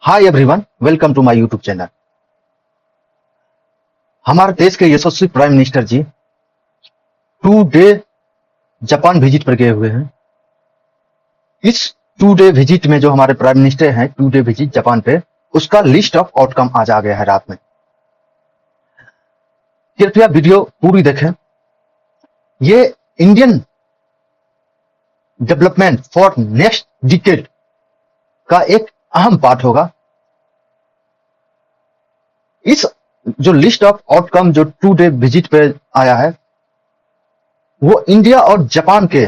Hi everyone, welcome to my YouTube channel. हमारे देश के यशस्वी prime minister ji 2 day Japan visit पर गए हुए हैं। इस 2 डे विजिट में जो हमारे प्राइम मिनिस्टर हैं 2 डे विजिट जापान पे, उसका लिस्ट ऑफ आउटकम आज आ गया है रात में। कृपया वीडियो पूरी देखें। ये Indian development for next decade का एक अहम पार्ट होगा। इस जो लिस्ट ऑफ आउटकम जो 2 डे विजिट पे आया है, वो इंडिया और जापान के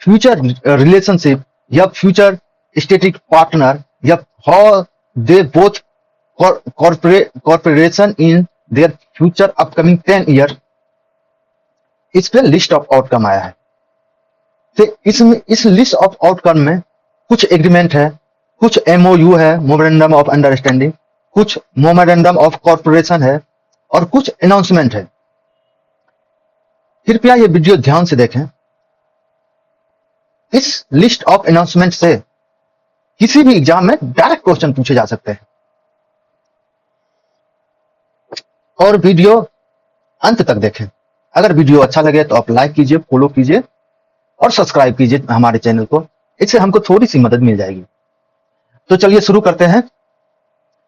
फ्यूचर रिलेशनशिप या फ्यूचर स्ट्रेटेजिक पार्टनर या how they both corporation in their future upcoming 10 year, इस पे लिस्ट ऑफ आउटकम आया है। तो इसमें इस लिस्ट ऑफ आउटकम में कुछ एग्रीमेंट है, कुछ एमओयू है, मेमोरेंडम ऑफ अंडरस्टैंडिंग, कुछ मेमोरेंडम ऑफ कॉर्पोरेशन है और कुछ अनाउंसमेंट है। कृपया ये वीडियो ध्यान से देखें। इस लिस्ट ऑफ अनाउंसमेंट से किसी भी एग्जाम में डायरेक्ट क्वेश्चन पूछे जा सकते हैं। और वीडियो अंत तक देखें। अगर वीडियो अच्छा लगे तो आप लाइक कीजिए, फॉलो कीजिए और सब्सक्राइब कीजिए हमारे चैनल को। इससे हमको थोड़ी सी मदद मिल जाएगी। तो चलिए शुरू करते हैं।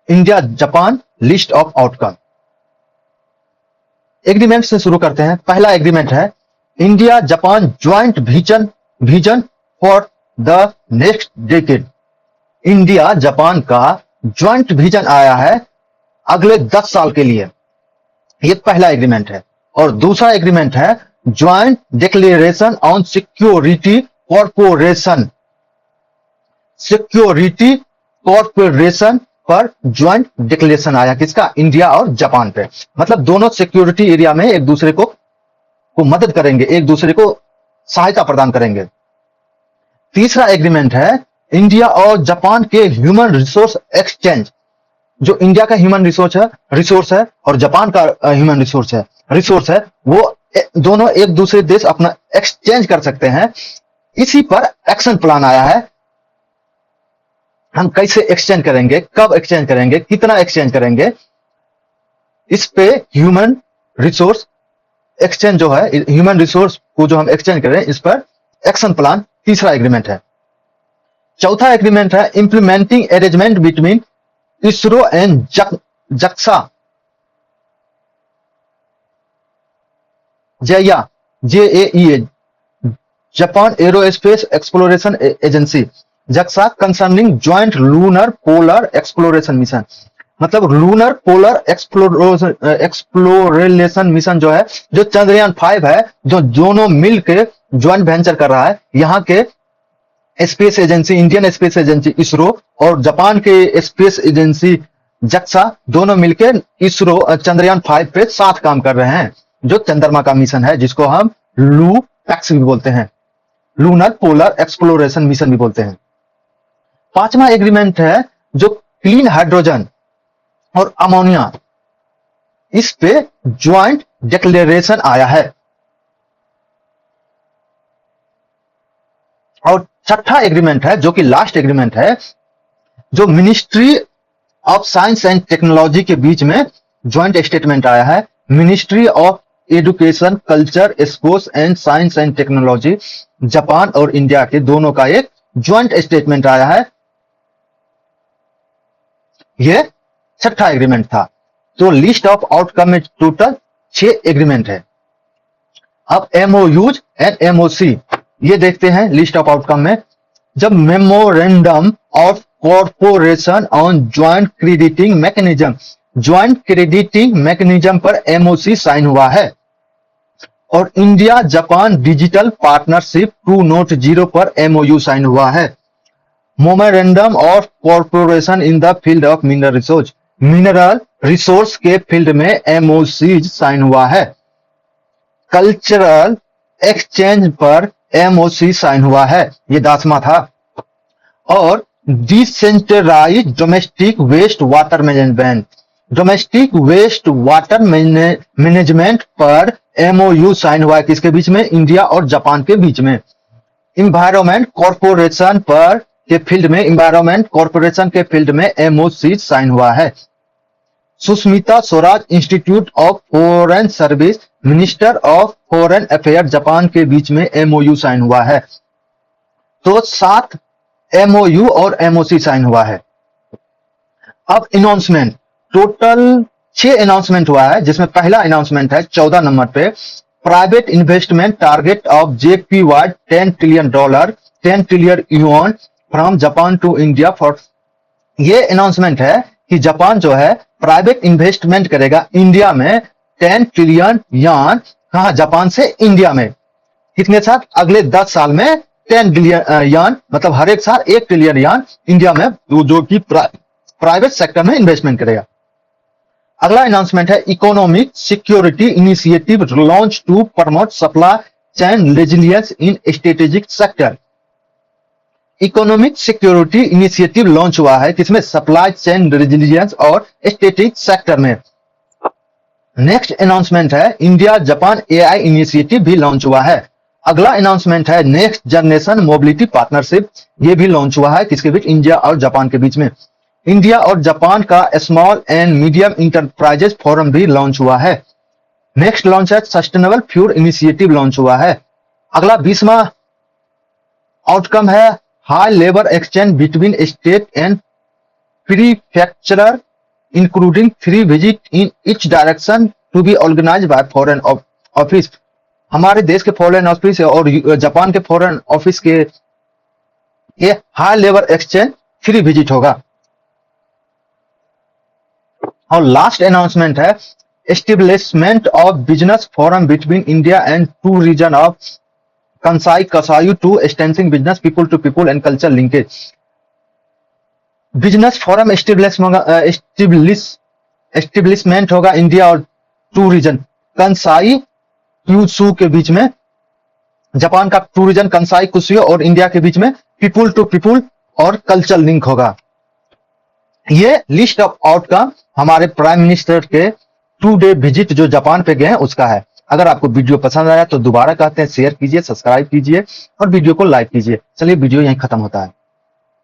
India Japan list of outcome agreement से शुरू करते हैं। पहला एग्रीमेंट है India Japan joint vision for the next decade. India Japan का ज्वाइंट विजन आया है अगले 10 साल के लिए। ये पहला एग्रीमेंट है। और दूसरा एग्रीमेंट है joint declaration on security corporation. Security corporation पर ज्वाइंट डिक्लेरेशन आया, किसका? इंडिया और जापान पे। मतलब दोनों सिक्योरिटी एरिया में एक दूसरे को मदद करेंगे, एक दूसरे को सहायता प्रदान करेंगे। तीसरा एग्रीमेंट है इंडिया और जापान के ह्यूमन रिसोर्स एक्सचेंज। जो इंडिया का ह्यूमन रिसोर्स है और जापान का ह्यूमन रिसोर्स है, वो दोनों एक दूसरे देश अपना एक्सचेंज कर सकते हैं। इसी पर एक्शन प्लान आया है। हम कैसे एक्सचेंज करेंगे, कब एक्सचेंज करेंगे, कितना एक्सचेंज करेंगे, इस पे ह्यूमन रिसोर्स एक्सचेंज जो है, ह्यूमन रिसोर्स को जो हम एक्सचेंज करें, इस पर एक्शन प्लान तीसरा एग्रीमेंट है। चौथा एग्रीमेंट है implementing arrangement between ISRO and JAXA JAEA Japan Aerospace Exploration Agency JAXA concerning joint lunar polar exploration mission. मतलब लूनर पोलर एक्सप्लोरेशन मिशन जो है, जो चंद्रयान 5 है, जो दोनों मिल के ज्वाइंट वेंचर कर रहा है। यहाँ के space agency, Indian space agency ISRO और जापान के स्पेस एजेंसी जक्सा, दोनों मिलकर इसरो चंद्रयान 5 पे साथ काम कर रहे हैं, जो चंद्रमा का मिशन है, जिसको हम लूपैक्स भी बोलते हैं, लूनर पोलर एक्सप्लोरेशन मिशन भी बोलते हैं। पांचवा एग्रीमेंट है जो क्लीन हाइड्रोजन और अमोनिया, इस पे ज्वाइंट डिक्लेरेशन आया है। और छठा एग्रीमेंट है जो कि लास्ट एग्रीमेंट है, जो ministry of science and technology के बीच में ज्वाइंट स्टेटमेंट आया है। Ministry of education, culture, sports and science and technology, Japan और इंडिया के दोनों का एक ज्वाइंट स्टेटमेंट आया है। यह छठा एग्रीमेंट था। तो लिस्ट ऑफ आउटकम में टोटल 6 एग्रीमेंट है। अब एमओयूज एंड एमओसी ये देखते हैं लिस्ट ऑफ आउटकम में। जब memorandum of corporation on joint crediting mechanism, joint crediting mechanism पर एमओसी साइन हुआ है। और इंडिया जापान डिजिटल पार्टनरशिप 2.0 पर एमओयू साइन हुआ है। Memorandum of corporation in the field of mineral resource के फील्ड में एमओसी साइन हुआ है। कल्चरल एक्सचेंज पर एमओसी साइन हुआ है, ये 10वां था। और decentralised domestic waste water management, domestic waste water management पर एमओयू साइन हुआ है, किसके बीच में? इंडिया और जापान के बीच में। इन्वायरमेंट कॉर्पोरेशन पर के फील्ड में, एनवायरमेंट कॉर्पोरेशन के फील्ड में एमओसी साइन हुआ है। Sushmita Swaraj institute of foreign service, minister of foreign affair Japan के बीच में एमओयू साइन हुआ है। तो 7 एमओयू और एमओसी साइन हुआ है। अब अनाउंसमेंट, टोटल 6 अनाउंसमेंट हुआ है, जिसमें पहला अनाउंसमेंट है 14 नंबर पे, private investment target of JPY $10 trillion, 10 trillion yuan from Japan to India for. ये अनाउंसमेंट है कि जापान जो है प्राइवेट इन्वेस्टमेंट करेगा इंडिया में 10 ट्रिलियन यान, कहा जापान से इंडिया में, कितने साथ, अगले 10 साल में 10 बिलियन यान, मतलब हर एक साल 1 ट्रिलियन यान इंडिया में जो कि प्राइवेट सेक्टर में इन्वेस्टमेंट करेगा। अगला अनाउंसमेंट है economic security initiative launch to promote supply chain resilience in strategic sector. Economic security initiative launch हुआ है, किसमें, सप्लाई चेन रेजिलियंस और स्ट्रेटेजिक सेक्टर में। नेक्स्ट अनाउंसमेंट है इंडिया जापान AI इनिशिएटिव भी लॉन्च हुआ है। अगला अनाउंसमेंट है नेक्स्ट जनरेशन मोबिलिटी पार्टनरशिप, ये भी लॉन्च हुआ है, किसके बीच, इंडिया और जापान के बीच में। इंडिया और जापान का small and medium enterprises forum भी लॉन्च हुआ है। नेक्स्ट लॉन्च है सस्टेनेबल फ्यूल इनिशिएटिव लॉन्च हुआ है। अगला 20वां आउटकम है हाई लेबर exchange between state and prefecture including 3 visit in each direction to be organise by foreign office. हमारे देश के फॉरेन ऑफिस और जापान के फॉरेन ऑफिस के ये हाई लेबर एक्सचेंज 3 विजिट होगा। और लास्ट अनाउंसमेंट है establishment of business forum between India and 2 region of Kansai Kyushu to strengthening business people to people and culture linkage. Business forum establishment होगा India और 2 reason Kansai Kyushu के बीच में, Japan का 2 reason Kansai कुशियो और India के बीच में people to people और culture link होगा। ये लिस्ट ऑफ आउटकम हमारे प्राइम मिनिस्टर के 2 डे विजिट जो जापान पे गए हैं उसका है। अगर आपको वीडियो पसंद आया तो दोबारा कहते हैं शेयर कीजिए, सब्सक्राइब कीजिए और वीडियो को लाइक कीजिए। चलिए वीडियो यहीं खत्म होता है।